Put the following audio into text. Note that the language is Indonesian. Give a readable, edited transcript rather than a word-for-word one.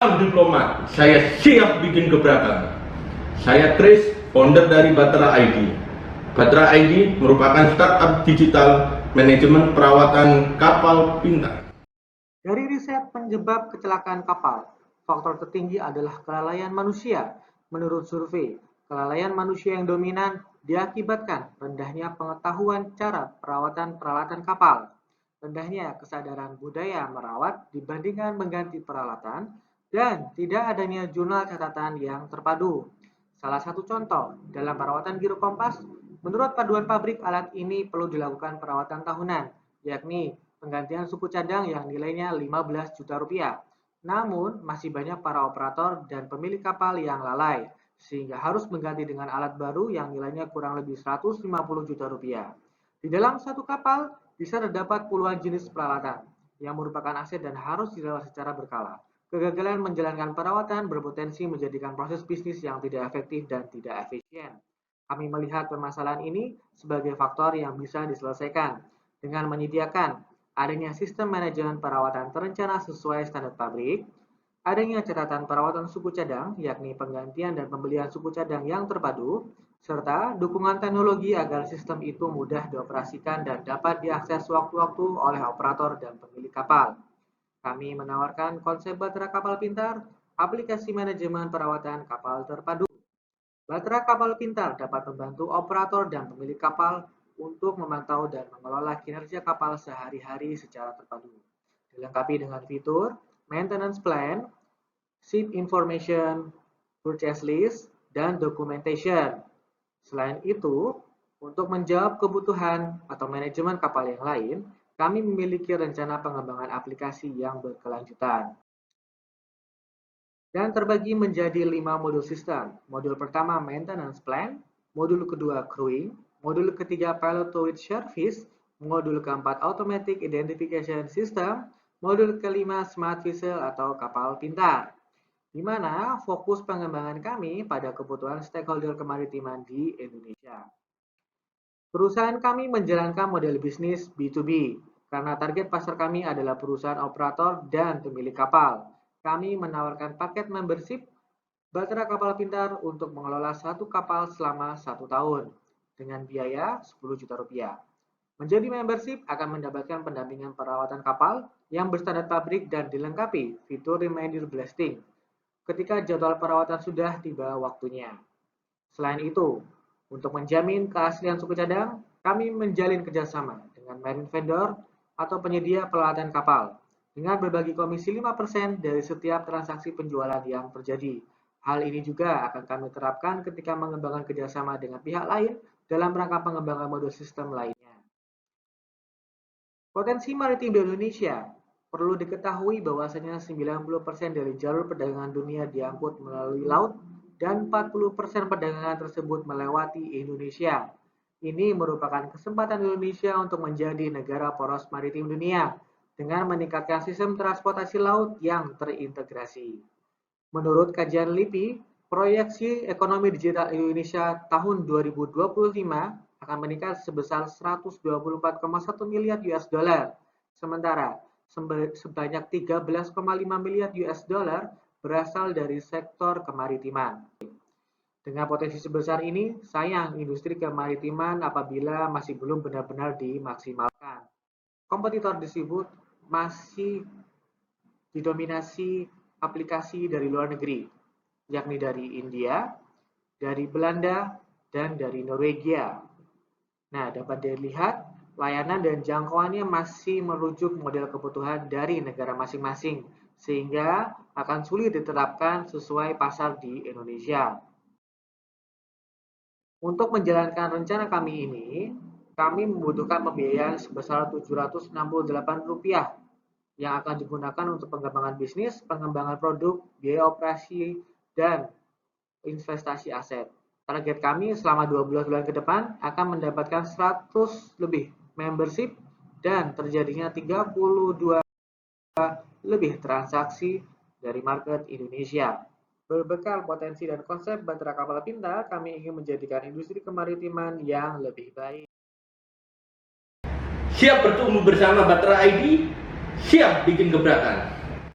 Diplomat, saya siap bikin gebrakan. Saya Chris, founder dari Batra ID. Batra ID merupakan startup digital manajemen perawatan kapal pintar. Dari riset penyebab kecelakaan kapal, faktor tertinggi adalah kelalaian manusia. Menurut survei, kelalaian manusia yang dominan diakibatkan rendahnya pengetahuan cara perawatan peralatan kapal, rendahnya kesadaran budaya merawat dibandingkan mengganti peralatan, dan tidak adanya jurnal catatan yang terpadu. Salah satu contoh, dalam perawatan giro kompas, menurut paduan pabrik alat ini perlu dilakukan perawatan tahunan, yakni penggantian suku cadang yang nilainya 15 juta rupiah. Namun, masih banyak para operator dan pemilik kapal yang lalai, sehingga harus mengganti dengan alat baru yang nilainya kurang lebih 150 juta rupiah. Di dalam satu kapal, bisa terdapat puluhan jenis peralatan, yang merupakan aset dan harus dirawat secara berkala. Kegagalan menjalankan perawatan berpotensi menjadikan proses bisnis yang tidak efektif dan tidak efisien. Kami melihat permasalahan ini sebagai faktor yang bisa diselesaikan dengan menyediakan adanya sistem manajemen perawatan terencana sesuai standar pabrik, adanya catatan perawatan suku cadang, yakni penggantian dan pembelian suku cadang yang terpadu, serta dukungan teknologi agar sistem itu mudah dioperasikan dan dapat diakses sewaktu-waktu oleh operator dan pemilik kapal. Kami menawarkan konsep Batra Kapal Pintar, aplikasi manajemen perawatan kapal terpadu. Batra Kapal Pintar dapat membantu operator dan pemilik kapal untuk memantau dan mengelola kinerja kapal sehari-hari secara terpadu. Dilengkapi dengan fitur maintenance plan, ship information, purchase list, dan documentation. Selain itu, untuk menjawab kebutuhan atau manajemen kapal yang lain, kami memiliki rencana pengembangan aplikasi yang berkelanjutan dan terbagi menjadi 5 modul sistem. Modul pertama maintenance plan, modul kedua crewing, modul ketiga pilot to with service, modul keempat automatic identification system, modul kelima smart vessel atau kapal pintar, di mana fokus pengembangan kami pada kebutuhan stakeholder kemaritiman di Indonesia. Perusahaan kami menjalankan model bisnis B2B, karena target pasar kami adalah perusahaan operator dan pemilik kapal. Kami menawarkan paket membership Batra Kapal Pintar untuk mengelola satu kapal selama 1 tahun dengan biaya 10 juta rupiah. Menjadi membership akan mendapatkan pendampingan perawatan kapal yang berstandar pabrik dan dilengkapi fitur reminder blasting ketika jadwal perawatan sudah tiba waktunya. Selain itu, untuk menjamin keaslian suku cadang, kami menjalin kerjasama dengan marine vendor atau penyedia peralatan kapal dengan berbagi komisi 5% dari setiap transaksi penjualan yang terjadi. Hal ini juga akan kami terapkan ketika mengembangkan kerjasama dengan pihak lain dalam rangka pengembangan modul sistem lainnya. Potensi maritim di Indonesia. Perlu diketahui bahwasanya 90% dari jalur perdagangan dunia diangkut melalui laut dan 40% perdagangan tersebut melewati Indonesia. Ini merupakan kesempatan Indonesia untuk menjadi negara poros maritim dunia dengan meningkatkan sistem transportasi laut yang terintegrasi. Menurut kajian LIPI, proyeksi ekonomi digital Indonesia tahun 2025 akan meningkat sebesar 124,1 miliar US dollar. Sementara sebanyak 13,5 miliar US dollar berasal dari sektor kemaritiman. Dengan potensi sebesar ini, sayang industri kemaritiman apabila masih belum benar-benar dimaksimalkan. Kompetitor tersebut masih didominasi aplikasi dari luar negeri, yakni dari India, dari Belanda, dan dari Norwegia. Nah, dapat dilihat layanan dan jangkauannya masih merujuk model kebutuhan dari negara masing-masing, sehingga akan sulit diterapkan sesuai pasar di Indonesia. Untuk menjalankan rencana kami ini, kami membutuhkan pembiayaan sebesar Rp768 yang akan digunakan untuk pengembangan bisnis, pengembangan produk, biaya operasi, dan investasi aset. Target kami selama 12 bulan ke depan akan mendapatkan 100 lebih membership dan terjadinya 32 lebih transaksi dari market Indonesia. Berbekal potensi dan konsep Batra Kapal Pintar, kami ingin menjadikan industri kemaritiman yang lebih baik. Siap bertumbuh bersama Batra ID, siap bikin gebrakan.